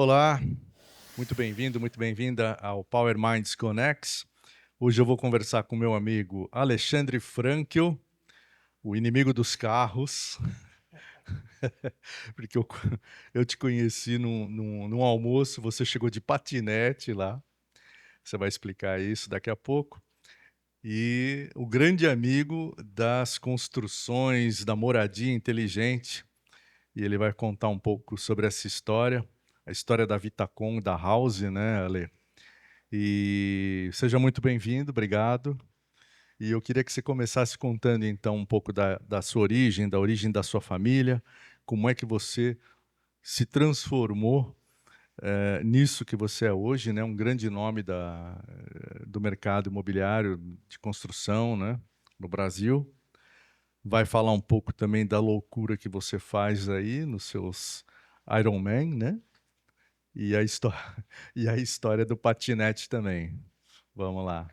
Olá, muito bem-vinda ao Power Minds Connects. Hoje eu vou conversar com meu amigo Alexandre Frankel, o inimigo dos carros, porque eu te conheci num almoço, você chegou de patinete lá, você vai explicar isso daqui a pouco. E o grande amigo das construções, da moradia inteligente, e ele vai contar um pouco sobre essa história, a história da Vitacom, da House, né, Ale? E seja muito bem-vindo, obrigado. E eu queria que você começasse contando, então, um pouco da sua origem, da origem da sua família, como é que você se transformou nisso que você é hoje, né? Um grande nome do mercado imobiliário de construção, né? No Brasil. Vai falar um pouco também da loucura que você faz aí nos seus Ironman, né? E a, histó e a história do patinete também. Vamos lá.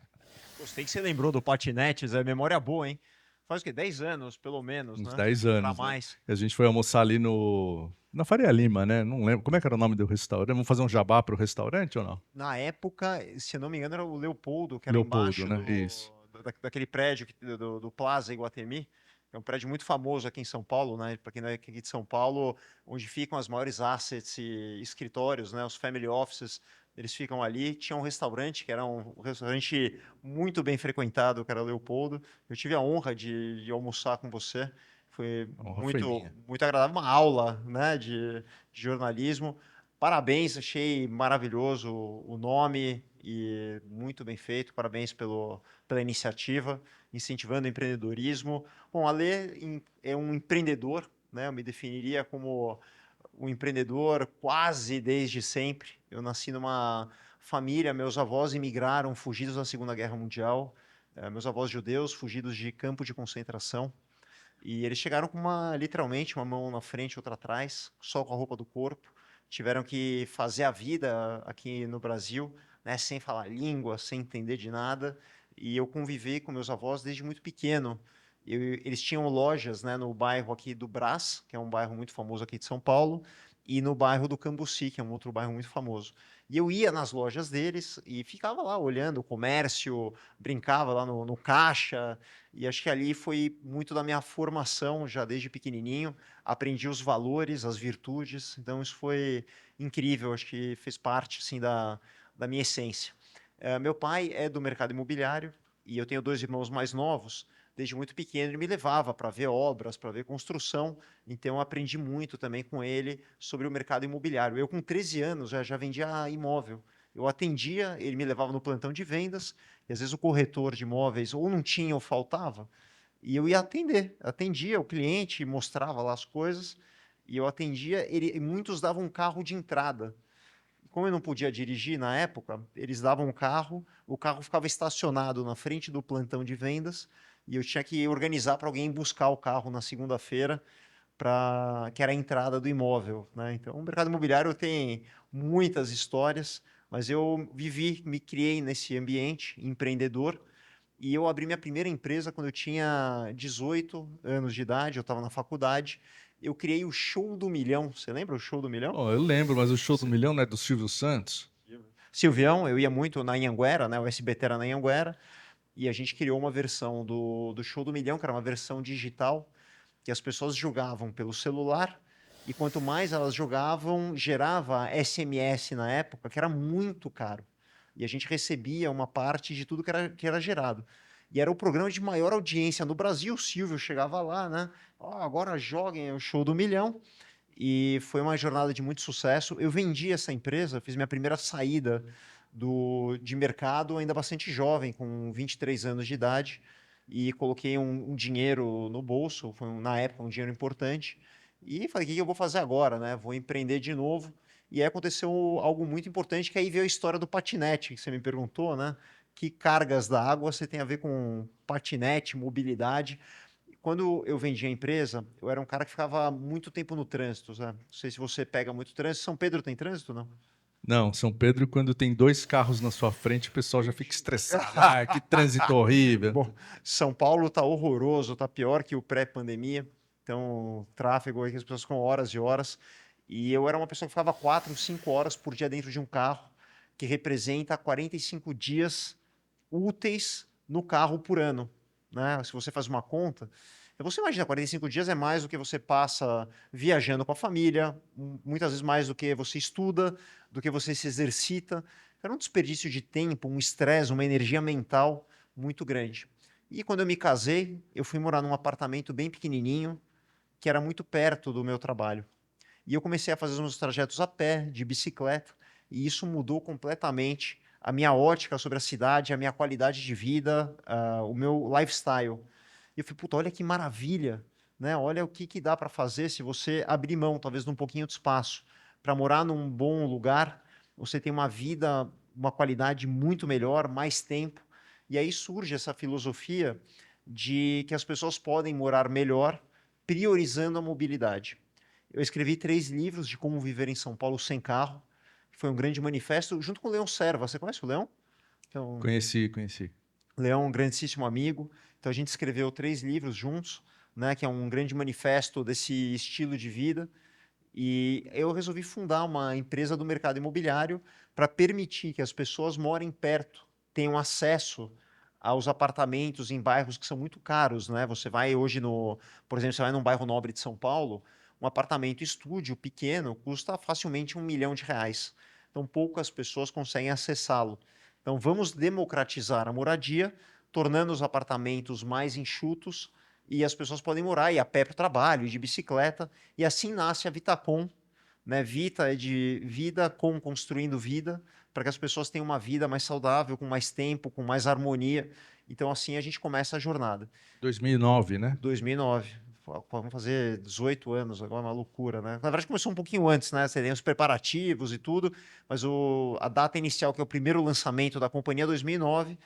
Gostei que você lembrou do patinetes, é memória boa, hein? Faz o quê? 10 anos, pelo menos, Uns né? 10 Pra anos, né? mais. A gente foi almoçar ali na Faria Lima, né? Não lembro. Como é que era o nome do restaurante? Vamos fazer um jabá para o restaurante ou não? Na época, se eu não me engano, era o Leopoldo, que era Leopoldo, embaixo né? Isso. daquele prédio do Plaza Iguatemi. É um prédio muito famoso aqui em São Paulo, né? Para quem não é aqui de São Paulo, onde ficam as maiores assets e escritórios, né? Os family offices, eles ficam ali. Tinha um restaurante, que era um restaurante muito bem frequentado, que era o Leopoldo. Eu tive a honra de almoçar com você. Foi A honra foi muito, minha. muito agradável, uma aula, né, de jornalismo. Parabéns, achei maravilhoso o nome e muito bem feito. Parabéns pela iniciativa, incentivando o empreendedorismo. Bom, a Lê é um empreendedor, né? Eu me definiria como um empreendedor quase desde sempre. Eu nasci numa família, meus avós imigraram fugidos da Segunda Guerra Mundial, meus avós judeus fugidos de campo de concentração. E eles chegaram com literalmente, uma mão na frente, outra atrás, só com a roupa do corpo. Tiveram que fazer a vida aqui no Brasil, né, sem falar língua, sem entender de nada. E eu convivi com meus avós desde muito pequeno. Eles tinham lojas, né, no bairro aqui do Brás, que é um bairro muito famoso aqui de São Paulo, e no bairro do Cambuci, que é um outro bairro muito famoso. E eu ia nas lojas deles e ficava lá olhando o comércio, brincava lá no caixa, e acho que ali foi muito da minha formação, já desde pequenininho. Aprendi os valores, as virtudes. Então, isso foi incrível. Acho que fez parte, assim, da minha essência. Meu pai é do mercado imobiliário e eu tenho dois irmãos mais novos. Desde muito pequeno, ele me levava para ver obras, para ver construção. Então, eu aprendi muito também com ele sobre o mercado imobiliário. Eu, com 13 anos, já vendia imóvel. Eu atendia, ele me levava no plantão de vendas e às vezes o corretor de imóveis ou não tinha ou faltava, e eu ia atender. Atendia o cliente, mostrava lá as coisas, e eu atendia. E muitos davam um carro de entrada. Como eu não podia dirigir na época, eles davam um carro, o carro ficava estacionado na frente do plantão de vendas, e eu tinha que organizar para alguém buscar o carro na segunda-feira, que era a entrada do imóvel, né? Então, o mercado imobiliário tem muitas histórias, mas eu vivi, me criei nesse ambiente empreendedor e eu abri minha primeira empresa quando eu tinha 18 anos de idade, eu estava na faculdade. Eu criei o Show do Milhão. Você lembra o Show do Milhão? Oh, eu lembro, mas o Show do Você- Milhão não é do Silvio Santos? Silvião, eu ia muito na Anhanguera, né? O SBT era na Anhanguera, e a gente criou uma versão do Show do Milhão, que era uma versão digital, que as pessoas jogavam pelo celular, e quanto mais elas jogavam, gerava SMS na época, que era muito caro. E a gente recebia uma parte de tudo que era gerado. E era o programa de maior audiência no Brasil. O Silvio chegava lá, né? Ó, agora joguem o Show do Milhão. E foi uma jornada de muito sucesso. Eu vendi essa empresa, fiz minha primeira saída de mercado ainda bastante jovem, com 23 anos de idade, e coloquei um dinheiro no bolso, foi na época um dinheiro importante, e falei, o que que eu vou fazer agora, né? Vou empreender de novo. E aí aconteceu algo muito importante, que aí veio a história do patinete, que você me perguntou, né? Que cargas da água você tem a ver com patinete, mobilidade. Quando eu vendi a empresa, eu era um cara que ficava muito tempo no trânsito, sabe? Não sei se você pega muito trânsito. São Pedro tem trânsito, não? Não, São Pedro, quando tem dois carros na sua frente, o pessoal já fica estressado. Ah, que trânsito horrível. Bom, São Paulo tá horroroso, tá pior que o pré-pandemia. Então, tráfego aí que as pessoas ficam horas e horas. E eu era uma pessoa que ficava 4, 5 horas por dia dentro de um carro, que representa 45 dias úteis no carro por ano, né? Se você faz uma conta, você imagina, 45 dias é mais do que você passa viajando com a família, muitas vezes mais do que você estuda, do que você se exercita. Era um desperdício de tempo, um estresse, uma energia mental muito grande. E quando eu me casei, eu fui morar num apartamento bem pequenininho, que era muito perto do meu trabalho. E eu comecei a fazer os meus trajetos a pé, de bicicleta, e isso mudou completamente a minha ótica sobre a cidade, a minha qualidade de vida, o meu lifestyle. E eu falei, puta, olha que maravilha, né? Olha o que dá para fazer se você abrir mão, talvez, de um pouquinho de espaço, para morar num bom lugar, você tem uma vida, uma qualidade muito melhor, mais tempo. E aí surge essa filosofia de que as pessoas podem morar melhor, priorizando a mobilidade. Eu escrevi 3 livros de como viver em São Paulo sem carro, que foi um grande manifesto, junto com o Leão Serva. Você conhece o Leão? Então, Conheci, conheci. o Leão é um grandíssimo amigo. Então, a gente escreveu 3 livros juntos, né, que é um grande manifesto desse estilo de vida. E eu resolvi fundar uma empresa do mercado imobiliário para permitir que as pessoas morem perto, tenham acesso aos apartamentos em bairros que são muito caros, né? Você vai hoje no, por exemplo, você vai num bairro nobre de São Paulo, um apartamento estúdio pequeno custa facilmente R$ 1 milhão. Então poucas pessoas conseguem acessá-lo. Então vamos democratizar a moradia, tornando os apartamentos mais enxutos e as pessoas podem morar e a pé para o trabalho, e de bicicleta, e assim nasce a Vitacom, né? Vita é de vida, com construindo vida, para que as pessoas tenham uma vida mais saudável, com mais tempo, com mais harmonia. Então, assim a gente começa a jornada. 2009, né? 2009. Vamos fazer 18 anos agora, uma loucura, né? Na verdade, começou um pouquinho antes, né? Você tem os preparativos e tudo, mas a data inicial, que é o primeiro lançamento da companhia, é 2009.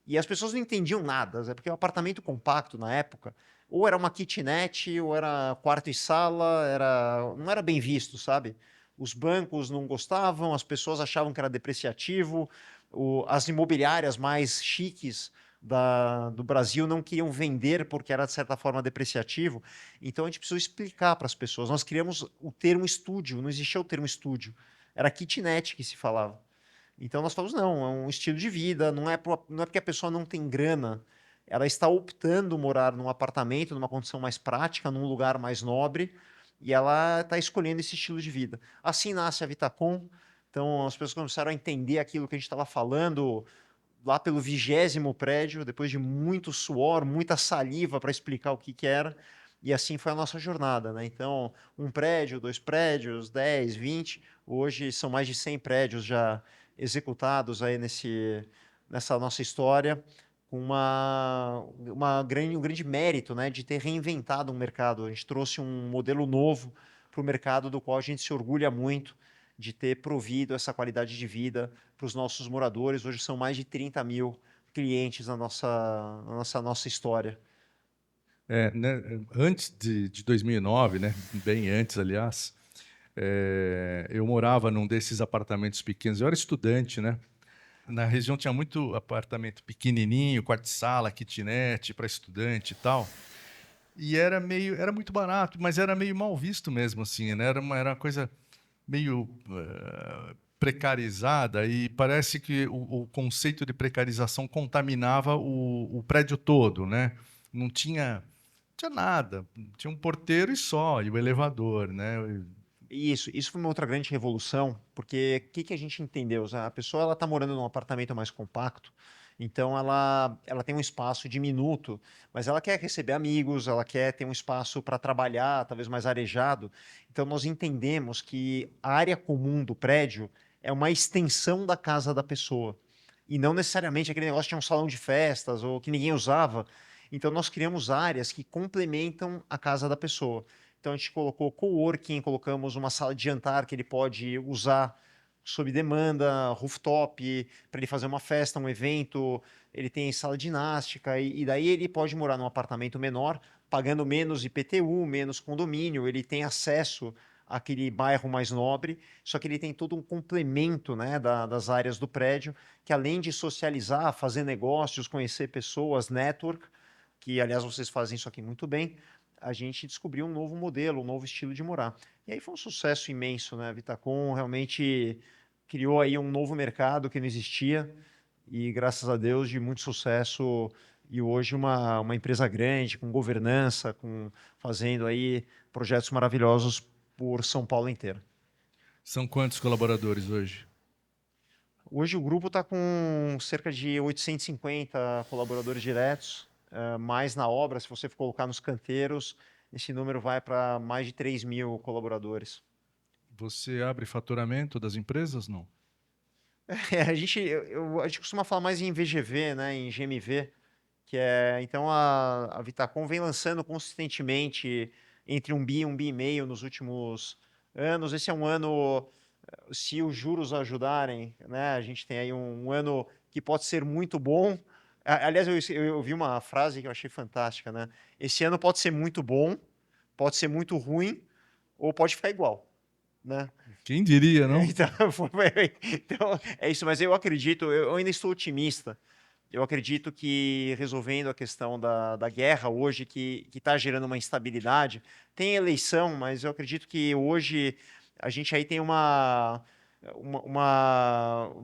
E as pessoas não entendiam nada, é porque o apartamento compacto na época, ou era uma kitnet, ou era quarto e sala, não era bem visto, sabe? Os bancos não gostavam, as pessoas achavam que era depreciativo, as imobiliárias mais chiques do Brasil não queriam vender porque era, de certa forma, depreciativo. Então a gente precisou explicar para as pessoas. Nós criamos o termo estúdio, não existia o termo estúdio, era kitnet que se falava. Então nós falamos, não, é um estilo de vida, não é porque a pessoa não tem grana, ela está optando morar num apartamento, numa condição mais prática, num lugar mais nobre, e ela está escolhendo esse estilo de vida. Assim nasce a Vitacom, então as pessoas começaram a entender aquilo que a gente estava falando lá pelo 20º prédio, depois de muito suor, muita saliva para explicar o que era, e assim foi a nossa jornada, né? Então, um prédio, 2 prédios, 10, 20, hoje são mais de 100 prédios já executados aí nessa nossa história, com um grande mérito, né, de ter reinventado um mercado. A gente trouxe um modelo novo para o mercado, do qual a gente se orgulha muito de ter provido essa qualidade de vida para os nossos moradores. Hoje são mais de 30 mil clientes na nossa história. É, né, antes de 2009, né, bem antes, aliás, eu morava num desses apartamentos pequenos. Eu era estudante, né? Na região tinha muito apartamento pequenininho, quarto-sala, kitnet para estudante e tal. E era muito barato, mas era meio mal visto mesmo, assim, né? Era uma coisa meio precarizada e parece que o conceito de precarização contaminava o prédio todo, né? Não tinha nada, tinha um porteiro e só, e o elevador, né? Isso foi uma outra grande revolução, porque o que a gente entendeu? A pessoa ela está morando num apartamento mais compacto, então ela tem um espaço diminuto, mas ela quer receber amigos, ela quer ter um espaço para trabalhar, talvez mais arejado. Então nós entendemos que a área comum do prédio é uma extensão da casa da pessoa, e não necessariamente aquele negócio de um salão de festas ou que ninguém usava. Então nós criamos áreas que complementam a casa da pessoa. Então a gente colocou coworking, colocamos uma sala de jantar que ele pode usar sob demanda, rooftop, para ele fazer uma festa, um evento. Ele tem sala de ginástica, e daí ele pode morar num apartamento menor, pagando menos IPTU, menos condomínio. Ele tem acesso àquele bairro mais nobre, só que ele tem todo um complemento, né, das áreas do prédio, que além de socializar, fazer negócios, conhecer pessoas, network, que, aliás, vocês fazem isso aqui muito bem, a gente descobriu um novo modelo, um novo estilo de morar. E aí foi um sucesso imenso, né? A Vitacom realmente criou aí um novo mercado que não existia e, graças a Deus, de muito sucesso. E hoje uma empresa grande, com governança, fazendo aí projetos maravilhosos por São Paulo inteira. São quantos colaboradores hoje? Hoje o grupo está com cerca de 850 colaboradores diretos, mais na obra, se você for colocar nos canteiros, esse número vai para mais de 3.000 colaboradores. Você abre faturamento das empresas, não? A gente costuma falar mais em VGV, né, em GMV, então a Vitacom vem lançando consistentemente entre 1 bi e 1,5 bi nos últimos anos. Esse é um ano, se os juros ajudarem, né, a gente tem aí um ano que pode ser muito bom. Aliás, eu ouvi uma frase que eu achei fantástica, né? Esse ano pode ser muito bom, pode ser muito ruim, ou pode ficar igual, né? Quem diria, não? Então, é isso, mas eu acredito, eu ainda estou otimista. Eu acredito que resolvendo a questão da guerra hoje, que está gerando uma instabilidade, tem eleição, mas eu acredito que hoje a gente aí tem uma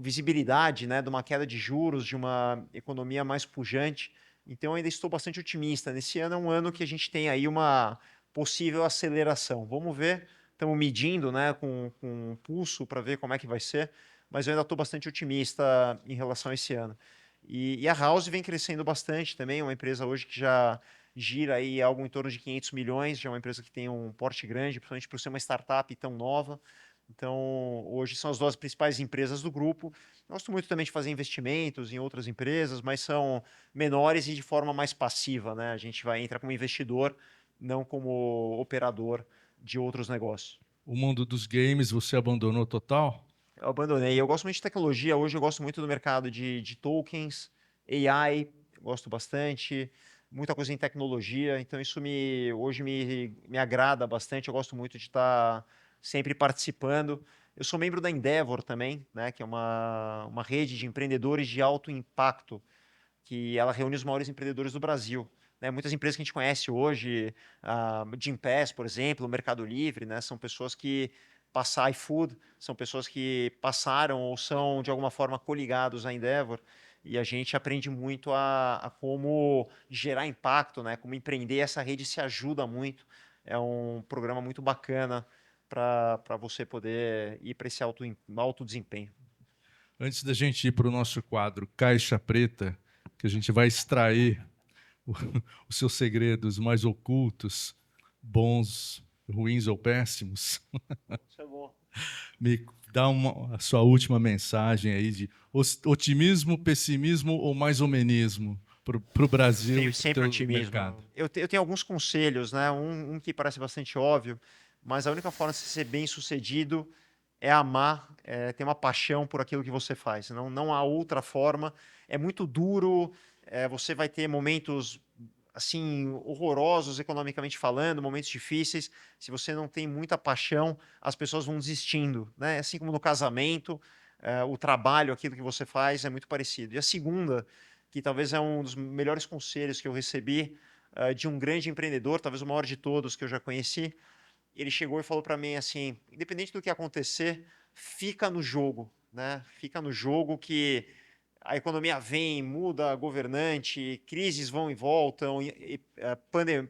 visibilidade, né, de uma queda de juros, de uma economia mais pujante. Então, eu ainda estou bastante otimista. Nesse ano é um ano que a gente tem aí uma possível aceleração. Vamos ver, estamos medindo, né, com pulso para ver como é que vai ser, mas eu ainda estou bastante otimista em relação a esse ano. E a House vem crescendo bastante também, uma empresa hoje que já gira aí algo em torno de 500 milhões, já é uma empresa que tem um porte grande, principalmente por ser uma startup tão nova. Então, hoje são as duas principais empresas do grupo. Gosto muito também de fazer investimentos em outras empresas, mas são menores e de forma mais passiva, né? A gente vai entrar como investidor, não como operador de outros negócios. O mundo dos games você abandonou total? Eu abandonei. Eu gosto muito de tecnologia. Hoje eu gosto muito do mercado de tokens, AI, gosto bastante. Muita coisa em tecnologia. Então isso hoje me agrada bastante. Eu gosto muito de estar sempre participando. Eu sou membro da Endeavor também, né, que é uma rede de empreendedores de alto impacto, que ela reúne os maiores empreendedores do Brasil. Né? Muitas empresas que a gente conhece hoje, a Gympass, por exemplo, o Mercado Livre, né, são pessoas que passar iFood, são pessoas que passaram ou são de alguma forma coligados à Endeavor, e a gente aprende muito a como gerar impacto, né? Como empreender. Essa rede se ajuda muito, é um programa muito bacana para você poder ir para esse alto desempenho. Antes da gente ir para o nosso quadro Caixa Preta, que a gente vai extrair os seus segredos mais ocultos, bons, ruins ou péssimos. Isso é bom. Me dá a sua última mensagem aí de otimismo, pessimismo ou mais ou menismo para o Brasil. Sempre otimismo. Mercado. Eu tenho alguns conselhos, né? Um que parece bastante óbvio, mas a única forma de ser bem sucedido é amar, ter uma paixão por aquilo que você faz. Não há outra forma. É muito duro, você vai ter momentos assim horrorosos economicamente falando, momentos difíceis. Se você não tem muita paixão, as pessoas vão desistindo, né? Assim como no casamento, o trabalho, aquilo que você faz é muito parecido. E a segunda, que talvez é um dos melhores conselhos que eu recebi de um grande empreendedor, talvez o maior de todos que eu já conheci, ele chegou e falou para mim assim: independente do que acontecer, fica no jogo, né? Fica no jogo que a economia vem, muda governante, crises vão e voltam,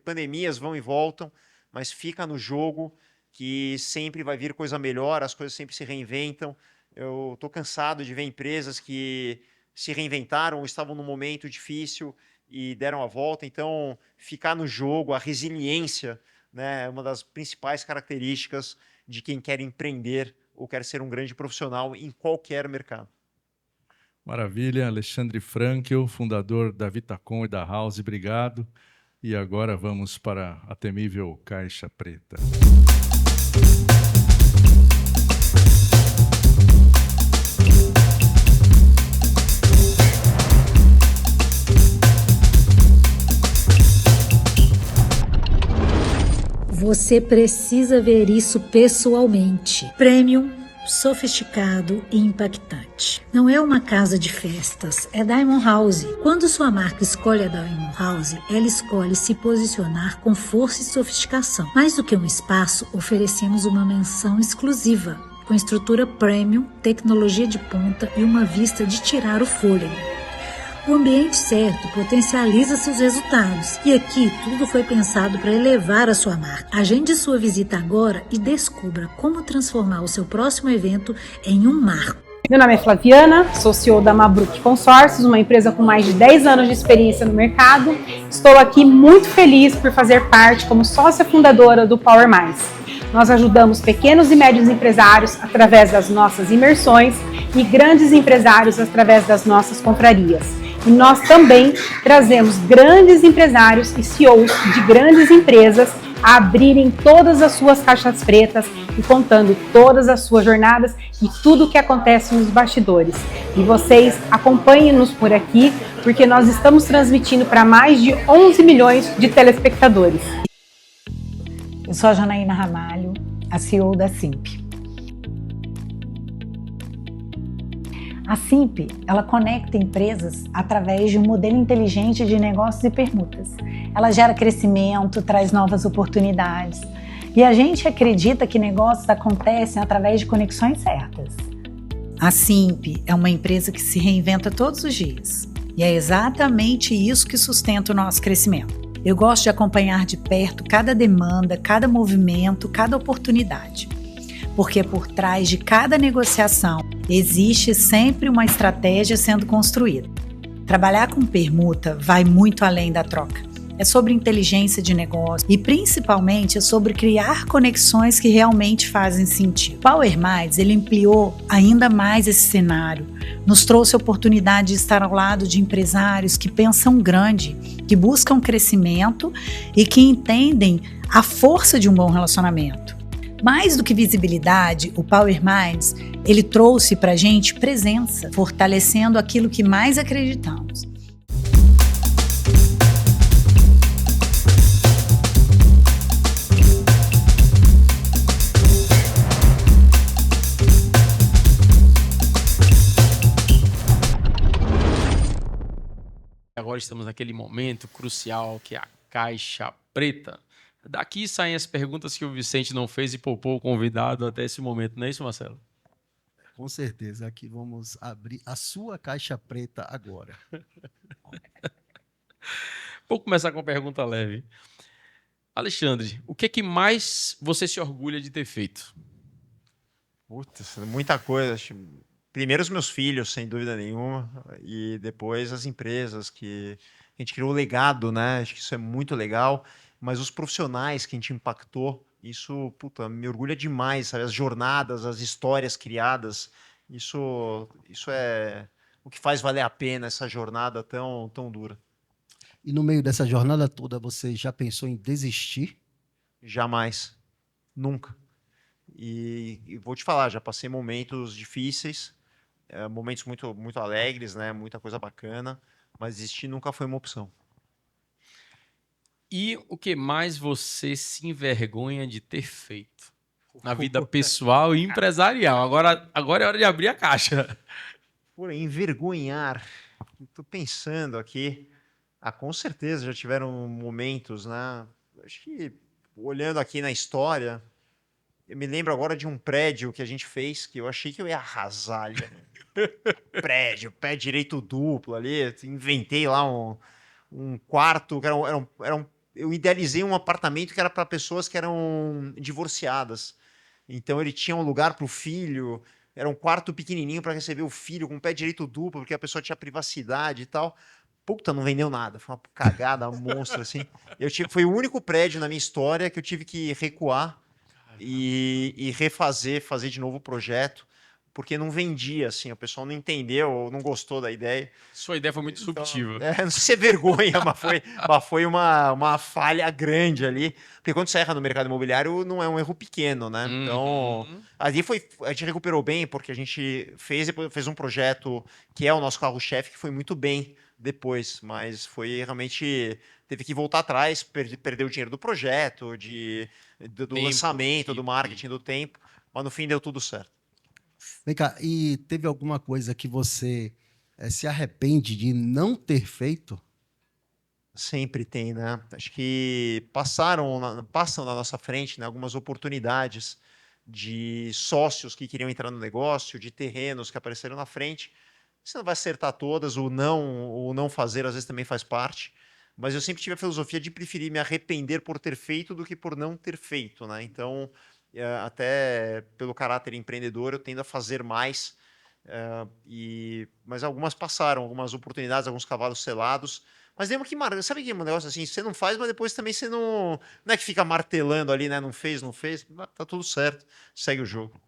pandemias vão e voltam, mas fica no jogo que sempre vai vir coisa melhor, as coisas sempre se reinventam. Eu estou cansado de ver empresas que se reinventaram, estavam num momento difícil e deram a volta. Então, ficar no jogo, a resiliência, né, é uma das principais características de quem quer empreender ou quer ser um grande profissional em qualquer mercado. Maravilha. Alexandre Frankel, fundador da Vitacom e da House, obrigado. E agora vamos para a temível Caixa Preta. Você precisa ver isso pessoalmente. Premium sofisticado e impactante. Não é uma casa de festas, é Diamond House. Quando sua marca escolhe a Diamond House, ela escolhe se posicionar com força e sofisticação. Mais do que um espaço, oferecemos uma mansão exclusiva, com estrutura premium, tecnologia de ponta e uma vista de tirar o fôlego. O ambiente certo potencializa seus resultados. E aqui tudo foi pensado para elevar a sua marca. Agende sua visita agora e descubra como transformar o seu próximo evento em um marco. Meu nome é Flaviana, sou CEO da Mabruc Consórcios, uma empresa com mais de 10 anos de experiência no mercado. Estou aqui muito feliz por fazer parte como sócia fundadora do Power Mais. Nós ajudamos pequenos e médios empresários através das nossas imersões e grandes empresários através das nossas confrarias. E nós também trazemos grandes empresários e CEOs de grandes empresas a abrirem todas as suas caixas pretas e contando todas as suas jornadas e tudo o que acontece nos bastidores. E vocês acompanhem-nos por aqui, porque nós estamos transmitindo para mais de 11 milhões de telespectadores. Eu sou a Janaína Ramalho, a CEO da Simp. A Simp, ela conecta empresas através de um modelo inteligente de negócios e permutas. Ela gera crescimento, traz novas oportunidades. E a gente acredita que negócios acontecem através de conexões certas. A Simp é uma empresa que se reinventa todos os dias. E é exatamente isso que sustenta o nosso crescimento. Eu gosto de acompanhar de perto cada demanda, cada movimento, cada oportunidade. Porque por trás de cada negociação existe sempre uma estratégia sendo construída. Trabalhar com permuta vai muito além da troca. É sobre inteligência de negócio e principalmente é sobre criar conexões que realmente fazem sentido. Power Mais, ele ampliou ainda mais esse cenário, nos trouxe a oportunidade de estar ao lado de empresários que pensam grande, que buscam crescimento e que entendem a força de um bom relacionamento. Mais do que visibilidade, o Power Minds, ele trouxe para a gente presença, fortalecendo aquilo que mais acreditamos. Agora estamos naquele momento crucial que é a caixa preta. Daqui saem as perguntas que o Vicente não fez e poupou o convidado até esse momento, não é isso, Marcelo? Com certeza, aqui vamos abrir a sua caixa preta agora. Vou começar com uma pergunta leve. Alexandre, o que é que mais você se orgulha de ter feito? Putz, muita coisa. Primeiro os meus filhos, sem dúvida nenhuma, e depois as empresas que a gente criou o legado, né? Acho que isso é muito legal. Mas os profissionais que a gente impactou, isso, puta, me orgulha demais, sabe? As jornadas, as histórias criadas, isso é o que faz valer a pena essa jornada tão dura. E no meio dessa jornada toda, você já pensou em desistir? Jamais. Nunca. E vou te falar, já passei momentos difíceis, momentos muito alegres, né? Muita coisa bacana, mas desistir nunca foi uma opção. E o que mais você se envergonha de ter feito na vida pessoal e empresarial? Agora é hora de abrir a caixa. Por envergonhar, estou pensando aqui. Com certeza já tiveram momentos, né? Acho que olhando aqui na história, eu me lembro agora de um prédio que a gente fez que eu achei que eu ia arrasar ali. Prédio, pé direito duplo ali. Inventei lá um quarto que eu idealizei um apartamento que era para pessoas que eram divorciadas. Então ele tinha um lugar para o filho, era um quarto pequenininho para receber o filho com o pé direito duplo, porque a pessoa tinha privacidade e tal. Puta, não vendeu nada, foi uma cagada monstra assim. Foi o único prédio na minha história que eu tive que recuar e fazer de novo o projeto, porque não vendia, assim, o pessoal não entendeu ou não gostou da ideia. Sua ideia foi muito disruptiva. Não sei se é vergonha, mas foi uma falha grande ali. Porque quando você erra no mercado imobiliário, não é um erro pequeno, né? Então, ali a gente recuperou bem, porque a gente fez um projeto que é o nosso carro-chefe, que foi muito bem depois, mas foi realmente... Teve que voltar atrás, perder o dinheiro do projeto, do lançamento, do marketing, do tempo, mas no fim deu tudo certo. Vem cá, e teve alguma coisa que você se arrepende de não ter feito? Sempre tem, né? Acho que passam na nossa frente, né, algumas oportunidades de sócios que queriam entrar no negócio, de terrenos que apareceram na frente. Você não vai acertar todas, o não fazer às vezes também faz parte. Mas eu sempre tive a filosofia de preferir me arrepender por ter feito do que por não ter feito, né? Então, até pelo caráter empreendedor, eu tendo a fazer mais. Mas algumas passaram, algumas oportunidades, alguns cavalos selados. Mas lembra que, sabe que é um negócio assim, você não faz, mas depois também você não é que fica martelando ali, né? Não fez, não fez, tá tudo certo, segue o jogo.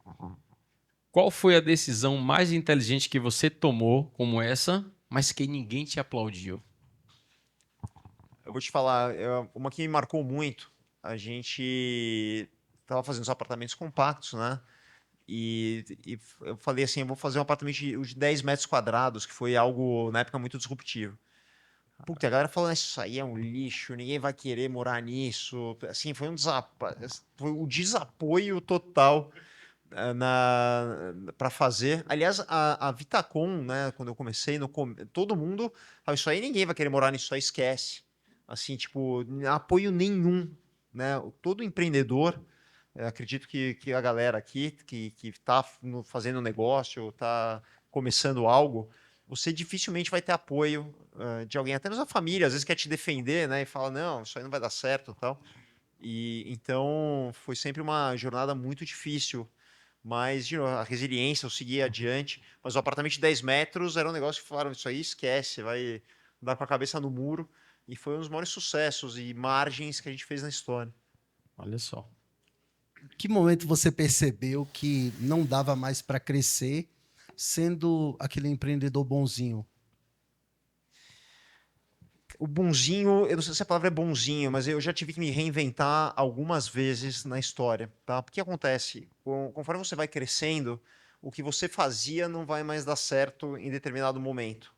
Qual foi a decisão mais inteligente que você tomou como essa, mas que ninguém te aplaudiu? Eu vou te falar, uma que me marcou muito, a gente estava fazendo os apartamentos compactos, né? E eu falei assim, eu vou fazer um apartamento de 10 metros quadrados, que foi algo, na época, muito disruptivo. Puta, a galera falando, isso aí é um lixo, ninguém vai querer morar nisso. Assim, foi um desapoio total para fazer. Aliás, a Vitacom, né, quando eu comecei, todo mundo, isso aí ninguém vai querer morar nisso, aí esquece. Assim, tipo, apoio nenhum, né? Todo empreendedor, acredito que a galera aqui que está fazendo negócio, está começando algo, você dificilmente vai ter apoio de alguém, até na sua família, às vezes quer te defender, né? E fala, não, isso aí não vai dar certo, e tal. E então foi sempre uma jornada muito difícil, mas de novo, a resiliência, eu segui adiante. Mas o apartamento de 10 metros era um negócio que falaram, isso aí esquece, vai dar com a cabeça no muro. E foi um dos maiores sucessos e margens que a gente fez na história. Olha só. Que momento você percebeu que não dava mais para crescer sendo aquele empreendedor bonzinho? O bonzinho, eu não sei se a palavra é bonzinho, mas eu já tive que me reinventar algumas vezes na história, tá? Porque acontece, conforme você vai crescendo, o que você fazia não vai mais dar certo em determinado momento.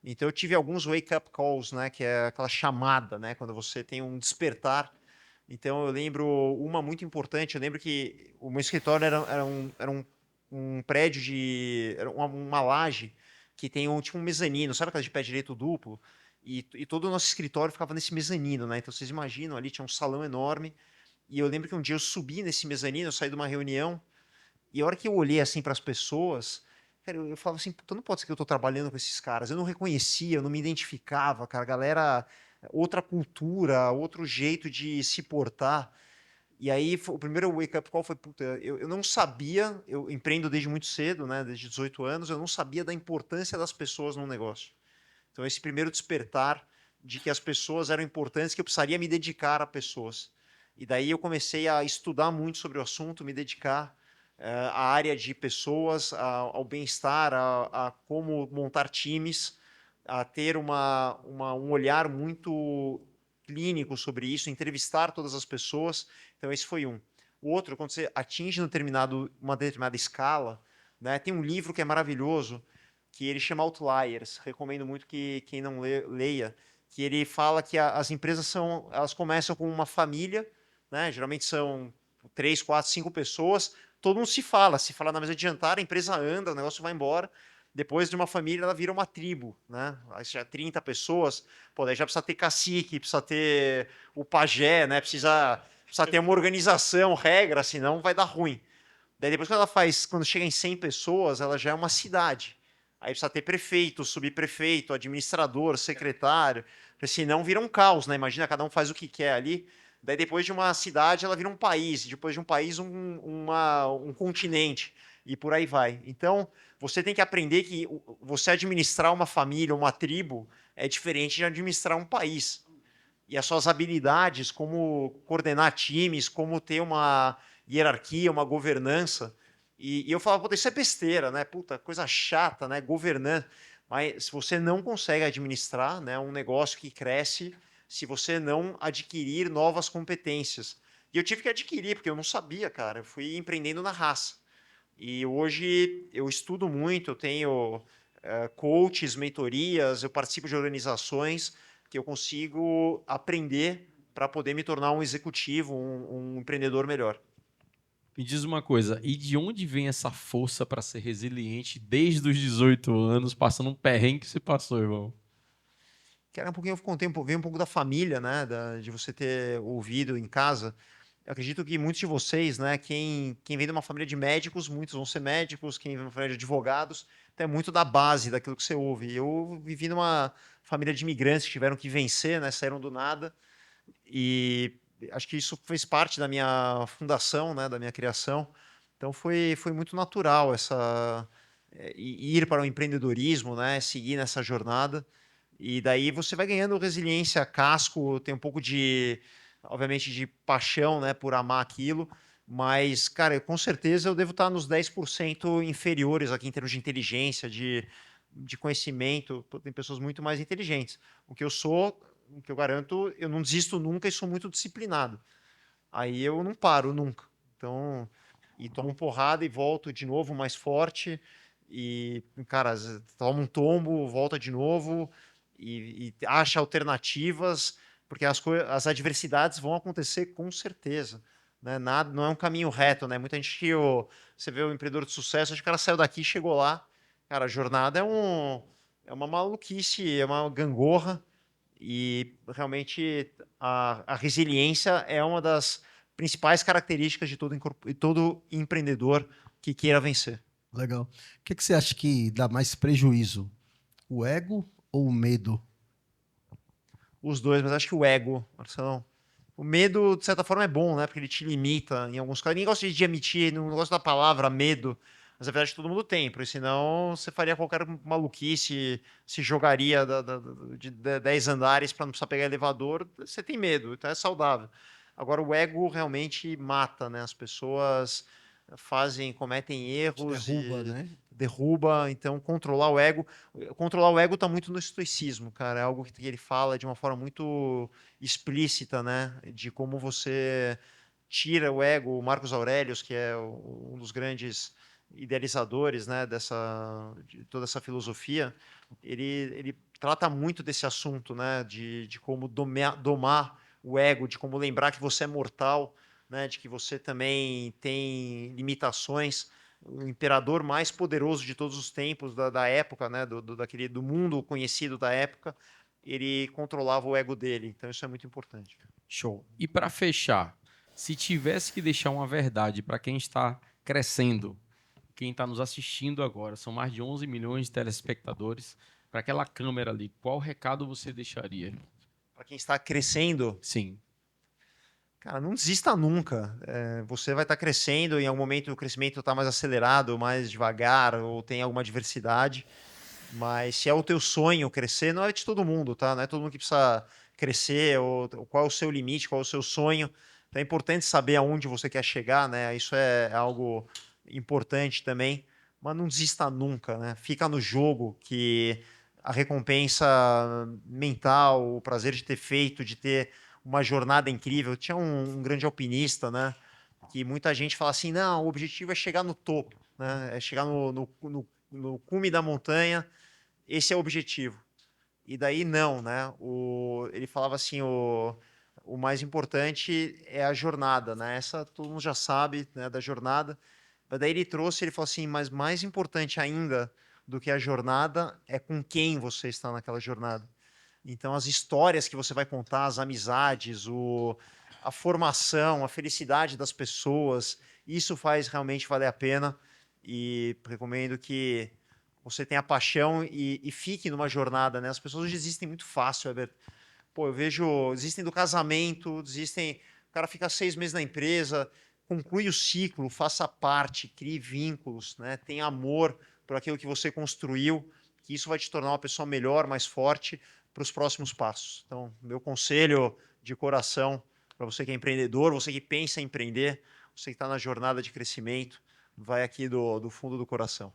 Então eu tive alguns wake-up calls, né, que é aquela chamada, né, quando você tem um despertar. Então eu lembro uma muito importante, eu lembro que o meu escritório era um prédio era uma laje que tem tipo um mezanino, sabe aquela de pé direito duplo? E todo o nosso escritório ficava nesse mezanino, né? Então vocês imaginam, ali tinha um salão enorme. E eu lembro que um dia eu subi nesse mezanino, eu saí de uma reunião, e a hora que eu olhei assim para as pessoas, cara, eu falava assim, puta, não pode ser que eu estou trabalhando com esses caras. Eu não reconhecia, eu não me identificava, cara. A galera, outra cultura, outro jeito de se portar. E aí, o primeiro wake-up call foi, puta, eu não sabia, eu empreendo desde muito cedo, né, desde 18 anos, eu não sabia da importância das pessoas no negócio. Então, esse primeiro despertar de que as pessoas eram importantes, que eu precisaria me dedicar a pessoas. E daí eu comecei a estudar muito sobre o assunto, me dedicar à área de pessoas, ao bem-estar, a como montar times, a ter um olhar muito clínico sobre isso, entrevistar todas as pessoas. Então, esse foi um. O outro, quando você atinge uma determinada escala, né, tem um livro que é maravilhoso, que ele chama Outliers. Recomendo muito que quem não leia, que ele fala que as empresas elas começam com uma família, né, geralmente são 3, 4, 5 pessoas, todo mundo se fala na mesa de jantar, a empresa anda, o negócio vai embora. Depois de uma família, ela vira uma tribo, né? Aí já 30 pessoas, pô, daí já precisa ter cacique, precisa ter o pajé, né? Precisa ter uma organização, regra, senão vai dar ruim. Daí depois quando chega em 100 pessoas, ela já é uma cidade. Aí precisa ter prefeito, subprefeito, administrador, secretário, porque senão vira um caos, né? Imagina, cada um faz o que quer ali. Daí depois de uma cidade, ela vira um país, depois de um país, um continente, e por aí vai. Então, você tem que aprender que você administrar uma família, uma tribo, é diferente de administrar um país. E as suas habilidades, como coordenar times, como ter uma hierarquia, uma governança. E eu falava, puta, isso é besteira, né? Puta, coisa chata, né? Governança. Mas se você não consegue administrar, né, um negócio que cresce, se você não adquirir novas competências. E eu tive que adquirir, porque eu não sabia, cara. Eu fui empreendendo na raça. E hoje eu estudo muito, eu tenho coaches, mentorias, eu participo de organizações que eu consigo aprender para poder me tornar um executivo, um empreendedor melhor. Me diz uma coisa, e de onde vem essa força para ser resiliente desde os 18 anos, passando um perrengue que você passou, irmão? Que era um pouquinho, veio um pouco da família, né? De você ter ouvido em casa. Eu acredito que muitos de vocês, né? Quem vem de uma família de médicos, muitos vão ser médicos, quem vem de uma família de advogados, então é muito da base daquilo que você ouve. Eu vivi numa família de imigrantes que tiveram que vencer, né? Saíram do nada. E acho que isso fez parte da minha fundação, né? Da minha criação. Então foi muito natural ir para o empreendedorismo, né? Seguir nessa jornada. E daí você vai ganhando resiliência, casco, tem um pouco de, obviamente, de paixão, né, por amar aquilo. Mas, cara, com certeza eu devo estar nos 10% inferiores aqui em termos de inteligência, de conhecimento. Pô, tem pessoas muito mais inteligentes. O que eu sou, o que eu garanto, eu não desisto nunca e sou muito disciplinado. Aí eu não paro nunca. Então, e tomo porrada e volto de novo mais forte. E, cara, toma um tombo, volta de novo e acha alternativas, porque as adversidades vão acontecer com certeza. Né? Nada, não é um caminho reto, né? Muita gente você vê o empreendedor de sucesso, acho que o cara saiu daqui e chegou lá. Cara, a jornada é uma maluquice, é uma gangorra. E realmente a resiliência é uma das principais características de todo empreendedor que queira vencer. Legal. O que você acha que dá mais prejuízo? O ego ou o medo? Os dois, mas acho que o ego, Marcelão. O medo, de certa forma, é bom, né? Porque ele te limita em alguns casos. Ninguém gosta de admitir, não gosta da palavra medo, mas na verdade todo mundo tem, porque senão você faria qualquer maluquice, se jogaria de 10 andares para não precisar pegar elevador, você tem medo, então é saudável. Agora, o ego realmente mata, né? As pessoas cometem erros Derruba, e né? derruba, então controlar o ego está muito no estoicismo, cara, é algo que ele fala de uma forma muito explícita, né, de como você tira o ego. O Marcos Aurelius, que é um dos grandes idealizadores, né, de toda essa filosofia, ele trata muito desse assunto, né, de como domar o ego, de como lembrar que você é mortal, né, de que você também tem limitações. O imperador mais poderoso de todos os tempos da época, né, do mundo conhecido da época, ele controlava o ego dele. Então isso é muito importante. Show. E para fechar, se tivesse que deixar uma verdade para quem está crescendo, quem está nos assistindo agora, são mais de 11 milhões de telespectadores, para aquela câmera ali, qual recado você deixaria? Para quem está crescendo, Sim. cara, não desista nunca. Você vai estar crescendo, em algum momento o crescimento está mais acelerado, mais devagar, ou tem alguma diversidade. Mas se é o teu sonho crescer, não é de todo mundo, tá? Não é todo mundo que precisa crescer, ou qual é o seu limite, qual é o seu sonho. Então é importante saber aonde você quer chegar, né? Isso é algo importante também. Mas não desista nunca, né? Fica no jogo, que a recompensa mental, o prazer de ter feito, de ter uma jornada incrível. Tinha um grande alpinista, né? Que muita gente fala assim, não, o objetivo é chegar no topo, né? É chegar no cume da montanha, esse é o objetivo. E daí não, né? Ele falava assim, o mais importante é a jornada, né? Essa todo mundo já sabe, né, da jornada. Mas daí ele falou assim, mas mais importante ainda do que a jornada é com quem você está naquela jornada. Então as histórias que você vai contar, as amizades, a formação, a felicidade das pessoas, isso faz realmente valer a pena. E recomendo que você tenha paixão e fique numa jornada, né? As pessoas desistem muito fácil, Herbert. Pô, eu vejo, desistem do casamento, desistem, o cara fica 6 meses na empresa, conclui o ciclo, faça parte, crie vínculos, né? Tenha amor por aquilo que você construiu, que isso vai te tornar uma pessoa melhor, mais forte para os próximos passos. Então, meu conselho de coração para você que é empreendedor, você que pensa em empreender, você que está na jornada de crescimento, vai aqui do fundo do coração.